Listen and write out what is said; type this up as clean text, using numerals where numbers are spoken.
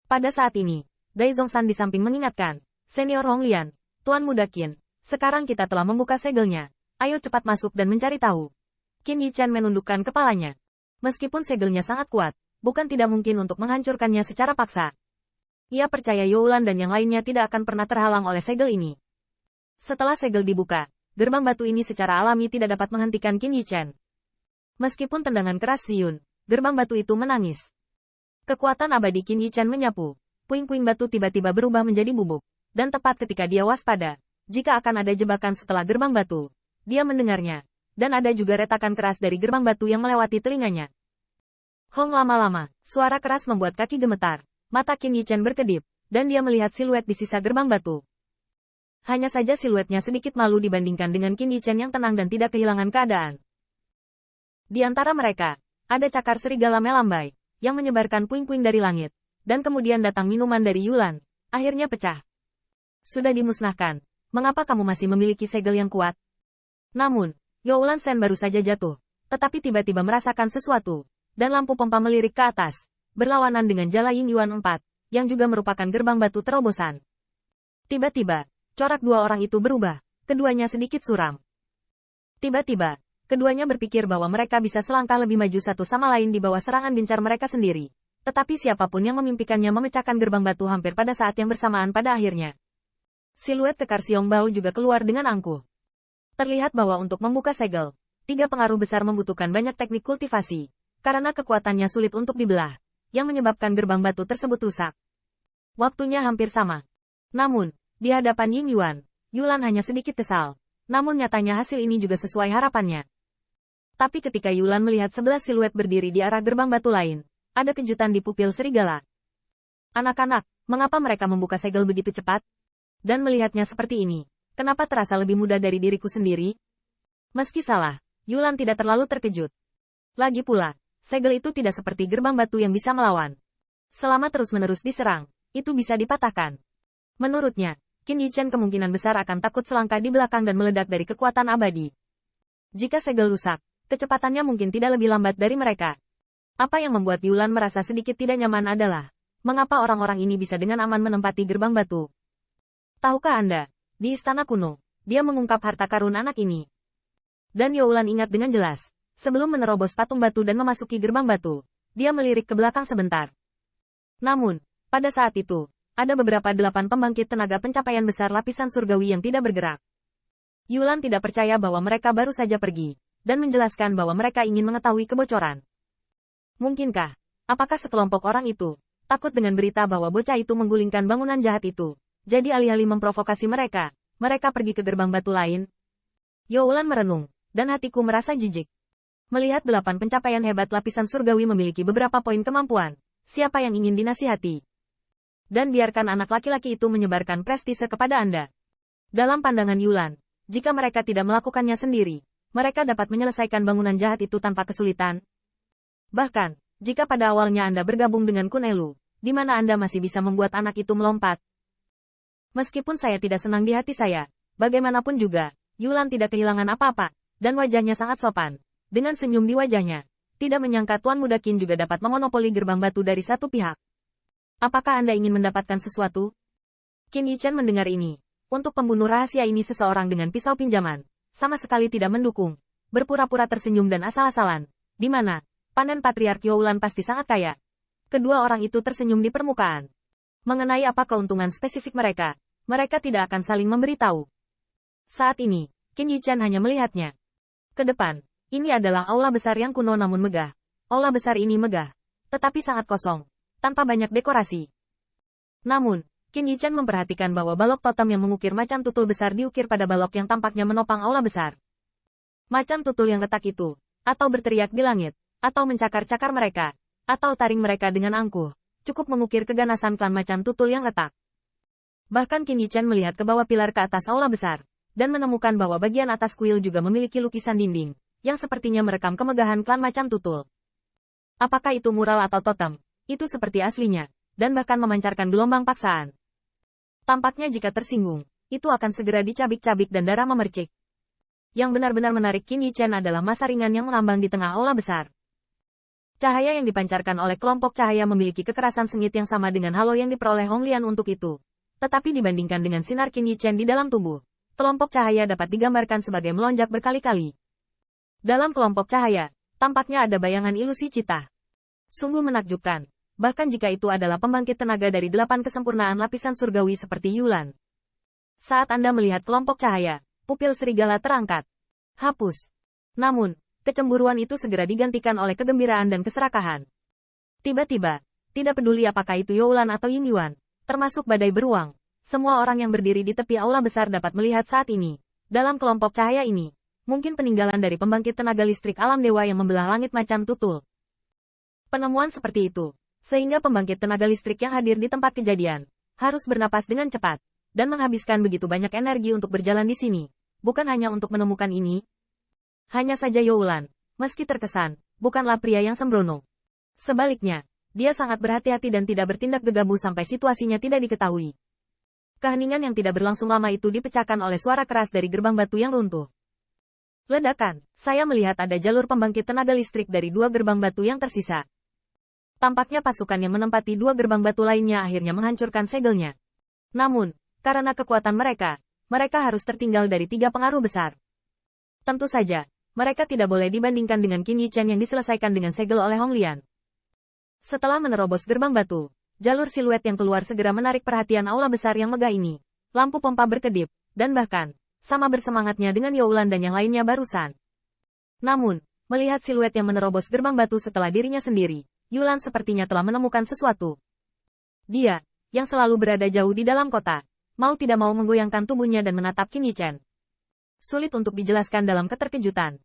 Pada saat ini, Dai Zongsan di samping mengingatkan, Senior Hong Lian, Tuan Muda Qin, sekarang kita telah membuka segelnya. Ayo cepat masuk dan mencari tahu. Qin Yichan menundukkan kepalanya. Meskipun segelnya sangat kuat, bukan tidak mungkin untuk menghancurkannya secara paksa. Ia percaya Youlan dan yang lainnya tidak akan pernah terhalang oleh segel ini. Setelah segel dibuka, gerbang batu ini secara alami tidak dapat menghentikan Qin Yichan. Meskipun tendangan keras siun, gerbang batu itu menangis. Kekuatan abadi Qin Yichan menyapu. Puing-puing batu tiba-tiba berubah menjadi bubuk. Dan tepat ketika dia waspada, jika akan ada jebakan setelah gerbang batu, dia mendengarnya. Dan ada juga retakan keras dari gerbang batu yang melewati telinganya. Hong lama-lama, suara keras membuat kaki gemetar. Mata Qin Yichan berkedip, dan dia melihat siluet di sisa gerbang batu. Hanya saja siluetnya sedikit malu dibandingkan dengan Qin Yichan yang tenang dan tidak kehilangan keadaan. Di antara mereka, ada cakar serigala melambai, yang menyebarkan puing-puing dari langit, dan kemudian datang minuman dari Yulan, akhirnya pecah. Sudah dimusnahkan, mengapa kamu masih memiliki segel yang kuat? Namun, Youlan Shen baru saja jatuh, tetapi tiba-tiba merasakan sesuatu, dan lampu pompa melirik ke atas, berlawanan dengan jala Ying Yuan 4, yang juga merupakan gerbang batu terobosan. Tiba-tiba, corak dua orang itu berubah, keduanya sedikit suram. Tiba-tiba, keduanya berpikir bahwa mereka bisa selangkah lebih maju satu sama lain di bawah serangan gencar mereka sendiri. Tetapi siapapun yang memimpikannya memecahkan gerbang batu hampir pada saat yang bersamaan pada akhirnya. Siluet kekar Xiong Bao juga keluar dengan angkuh. Terlihat bahwa untuk membuka segel, 3 pengaruh besar membutuhkan banyak teknik kultivasi, karena kekuatannya sulit untuk dibelah, yang menyebabkan gerbang batu tersebut rusak. Waktunya hampir sama. Namun, di hadapan Ying Yuan, Yulan hanya sedikit kesal. Namun nyatanya hasil ini juga sesuai harapannya. Tapi ketika Yulan melihat 11 siluet berdiri di arah gerbang batu lain, ada kejutan di pupil serigala. Anak-anak, mengapa mereka membuka segel begitu cepat? Dan melihatnya seperti ini, kenapa terasa lebih mudah dari diriku sendiri? Meski salah, Yulan tidak terlalu terkejut. Lagi pula, segel itu tidak seperti gerbang batu yang bisa melawan. Selama terus-menerus diserang, itu bisa dipatahkan. Menurutnya, Qin Yichan kemungkinan besar akan takut selangkah di belakang dan meledak dari kekuatan abadi. Jika segel rusak, kecepatannya mungkin tidak lebih lambat dari mereka. Apa yang membuat Yulan merasa sedikit tidak nyaman adalah, mengapa orang-orang ini bisa dengan aman menempati gerbang batu. Tahukah Anda, di istana kuno, dia mengungkap harta karun anak ini. Dan Yulan ingat dengan jelas, sebelum menerobos patung batu dan memasuki gerbang batu, dia melirik ke belakang sebentar. Namun, pada saat itu, ada beberapa 8 pembangkit tenaga pencapaian besar lapisan surgawi yang tidak bergerak. Yulan tidak percaya bahwa mereka baru saja pergi, dan menjelaskan bahwa mereka ingin mengetahui kebocoran. Mungkinkah, apakah sekelompok orang itu, takut dengan berita bahwa bocah itu menggulingkan bangunan jahat itu, jadi alih-alih memprovokasi mereka, mereka pergi ke gerbang batu lain? Youlan merenung, dan hatiku merasa jijik. Melihat 8 pencapaian hebat lapisan surgawi memiliki beberapa poin kemampuan, siapa yang ingin dinasihati? Dan biarkan anak laki-laki itu menyebarkan prestise kepada Anda. Dalam pandangan Yulan, jika mereka tidak melakukannya sendiri, mereka dapat menyelesaikan bangunan jahat itu tanpa kesulitan. Bahkan, jika pada awalnya Anda bergabung dengan Kun Elu, di mana Anda masih bisa membuat anak itu melompat. Meskipun saya tidak senang di hati saya, bagaimanapun juga, Yulan tidak kehilangan apa-apa, dan wajahnya sangat sopan. Dengan senyum di wajahnya, tidak menyangka Tuan Muda Qin juga dapat memonopoli gerbang batu dari satu pihak. Apakah Anda ingin mendapatkan sesuatu? Qin Yichan mendengar ini. Untuk pembunuh rahasia ini seseorang dengan pisau pinjaman, sama sekali tidak mendukung, berpura-pura tersenyum dan asal-asalan, di mana panen Patriark Youlan pasti sangat kaya. Kedua orang itu tersenyum di permukaan. Mengenai apa keuntungan spesifik mereka, mereka tidak akan saling memberitahu. Saat ini, Qin Yichan hanya melihatnya. Ke depan, ini adalah aula besar yang kuno namun megah. Aula besar ini megah, tetapi sangat kosong, tanpa banyak dekorasi. Namun, Qin Yichan memperhatikan bahwa balok totem yang mengukir macan tutul besar diukir pada balok yang tampaknya menopang aula besar. Macan tutul yang retak itu, atau berteriak di langit, atau mencakar-cakar mereka, atau taring mereka dengan angkuh, cukup mengukir keganasan klan macan tutul yang retak. Bahkan Qin Yichan melihat ke bawah pilar ke atas aula besar, dan menemukan bahwa bagian atas kuil juga memiliki lukisan dinding, yang sepertinya merekam kemegahan klan macan tutul. Apakah itu mural atau totem? Itu seperti aslinya, dan bahkan memancarkan gelombang paksaan. Tampaknya jika tersinggung, itu akan segera dicabik-cabik dan darah memercik. Yang benar-benar menarik Qin Yichan adalah masa ringan yang mengambang di tengah aula besar. Cahaya yang dipancarkan oleh kelompok cahaya memiliki kekerasan sengit yang sama dengan halo yang diperoleh Hong Lian untuk itu. Tetapi dibandingkan dengan sinar Qin Yi Chen di dalam tubuh, kelompok cahaya dapat digambarkan sebagai melonjak berkali-kali. Dalam kelompok cahaya, tampaknya ada bayangan ilusi cita. Sungguh menakjubkan, bahkan jika itu adalah pembangkit tenaga dari 8 kesempurnaan lapisan surgawi seperti Yulan. Saat Anda melihat kelompok cahaya, pupil serigala terangkat. Hapus. Namun, kecemburuan itu segera digantikan oleh kegembiraan dan keserakahan. Tiba-tiba, tidak peduli apakah itu Youlan atau Yin Yuan, termasuk badai beruang, semua orang yang berdiri di tepi aula besar dapat melihat saat ini. Dalam kelompok cahaya ini, mungkin peninggalan dari pembangkit tenaga listrik alam dewa yang membelah langit macan tutul. Penemuan seperti itu, sehingga pembangkit tenaga listrik yang hadir di tempat kejadian, harus bernapas dengan cepat, dan menghabiskan begitu banyak energi untuk berjalan di sini, bukan hanya untuk menemukan ini. Hanya saja Youlan, meski terkesan, bukanlah pria yang sembrono. Sebaliknya, dia sangat berhati-hati dan tidak bertindak gegabah sampai situasinya tidak diketahui. Keheningan yang tidak berlangsung lama itu dipecahkan oleh suara keras dari gerbang batu yang runtuh. Ledakan, saya melihat ada jalur pembangkit tenaga listrik dari 2 gerbang batu yang tersisa. Tampaknya pasukan yang menempati 2 gerbang batu lainnya akhirnya menghancurkan segelnya. Namun, karena kekuatan mereka harus tertinggal dari 3 pengaruh besar. Tentu saja, mereka tidak boleh dibandingkan dengan Qin Yi Chen yang diselesaikan dengan segel oleh Hong Lian. Setelah menerobos gerbang batu, jalur siluet yang keluar segera menarik perhatian aula besar yang megah ini. Lampu pompa berkedip, dan bahkan, sama bersemangatnya dengan Youlan dan yang lainnya barusan. Namun, melihat siluet yang menerobos gerbang batu setelah dirinya sendiri, Yulan sepertinya telah menemukan sesuatu. Dia, yang selalu berada jauh di dalam kota, mau tidak mau menggoyangkan tubuhnya dan menatap Qin Yi Chen. Sulit untuk dijelaskan dalam keterkejutan.